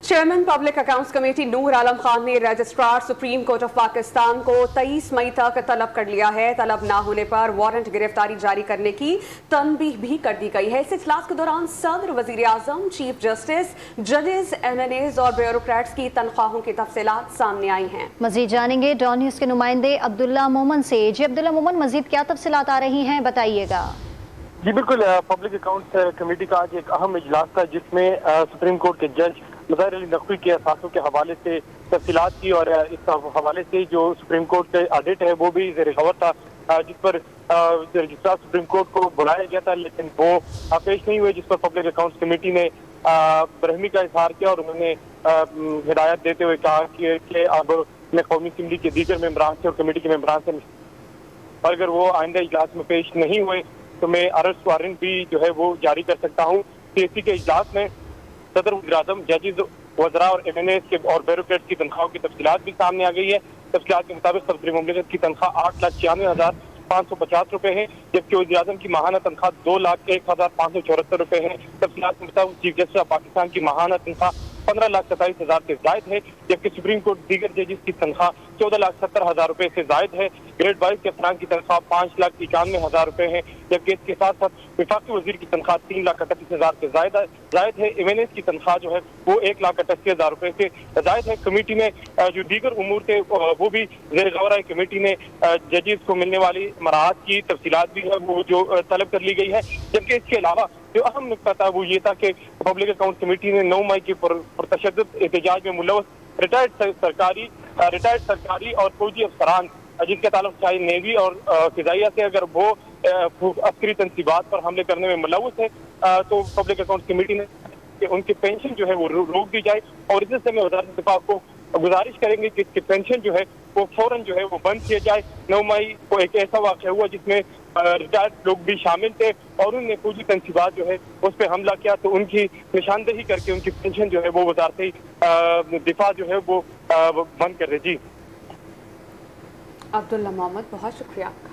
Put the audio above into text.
Chairman public accounts committee Noor Alam Khan ने registrar supreme court of Pakistan को 23 मई तक तलब कर लिया है। तलब ना होने पर वारंट गिरफ्तारी जारी करने की तनबीह भी कर दी गई है। इस इजलास के दौरान सदर, वजीर आजम, चीफ जस्टिस, जजेस, MNAs और ब्यूरोक्रेट्स की तनख्वाहों की तफसीलात सामने आई हैं। मजीद जानेंगे डॉन न्यूज़ के नुमाइंदे अब्दुल्ला मोमन से। जी अब्दुल्ला मोमन, मजीद क्या तफसीलात आ रही हैं, बताइएगा। जी बिल्कुल, पब्लिक अकाउंट्स कमेटी का आज एक अहम इजलास था जिसमें सुप्रीम कोर्ट के जज मज़ाहिर अली नकवी के असासों के हवाले से तफसीलात की और इस हवाले से जो सुप्रीम कोर्ट का ऑडिट है वो भी ज़ेर गौर था, जिस पर रजिस्ट्रार सुप्रीम कोर्ट को बुलाया गया था लेकिन वो पेश नहीं हुए, जिस पर पब्लिक अकाउंट्स कमेटी ने बरहमी का इजहार किया और उन्होंने हिदायत देते हुए कहा कि अब मैं कौमी असम्बली के दीगर मेंबरान से और कमेटी के मेंबरान से और अगर वो आइंदा इजलास में पेश नहीं हुए तो मैं अरेस्ट वारंट भी जो है वो जारी कर सकता हूँ। CAC के इजलास में सदर, वज़ीर-ए-आज़म, जजेस, वज़रा और MNAs के और ब्यूरोक्रेट्स की तनख्वाहों की तफसीलात भी सामने आ गई है। तफसीलात के मुताबिक सदर मुमलिकत की तनख्वाह 8,96,550 रुपए है, जबकि वज़ीर-ए-आज़म की माहाना तनख्वाह 2,01,574 रुपए है। तफसीलात के मुताबिक चीफ जस्टिस ऑफ पाकिस्तान की माहाना तनख्वाह 15,27,000 से जायद है, जबकि सुप्रीम कोर्ट दीगर जजेस की तनख्वाह 14,70,000 रुपए से जायद है। ग्रेड 22 के अफसरान की तनख्वाह 5,91,000 रुपए है, जबकि इसके साथ साथ विफाकी वजीर की तनख्वाह 3,38,000 से जायद है। MNAs की तनख्वाह जो है वो 1,88,000 रुपए से जायद है। कमेटी में जो दीगर उमूर थे वो भी ज़ेर गौर है। कमेटी ने जजेस को मिलने वाली मराहत की तफसीलात भी है वो जो तलब कर ली गई है, जबकि इसके अलावा जो अहम नुकता था वो ये था कि पब्लिक अकाउंट कमेटी ने 9 मई के पुरतशद्दुद एहतजाज में मुलव्वस रिटायर्ड सरकारी और फौजी अफसरान जिनके ताल्लुक चाहे नेवी और फिजाइया से, अगर वो अस्करी तनसीबात पर हमले करने में मुलव्वस है तो पब्लिक अकाउंट कमेटी ने उनकी पेंशन जो है वो रोक दी जाए और इस सिलसिले में वज़ारत दिफा को गुजारिश करेंगे कि इसकी पेंशन जो है वो फौरन जो है वो बंद किया जाए। 9 मई को एक ऐसा वाक़या हुआ जिसमें रिटायर्ड लोग भी शामिल थे और उन्होंने फौजी तनसीबात जो है उस पर हमला किया, तो उनकी निशानदेही करके उनकी पेंशन जो है वो वज़ारत दिफा जो है वो बंद कर दे। जी अब्दुल्ला मोहम्मद, बहुत शुक्रिया आपका।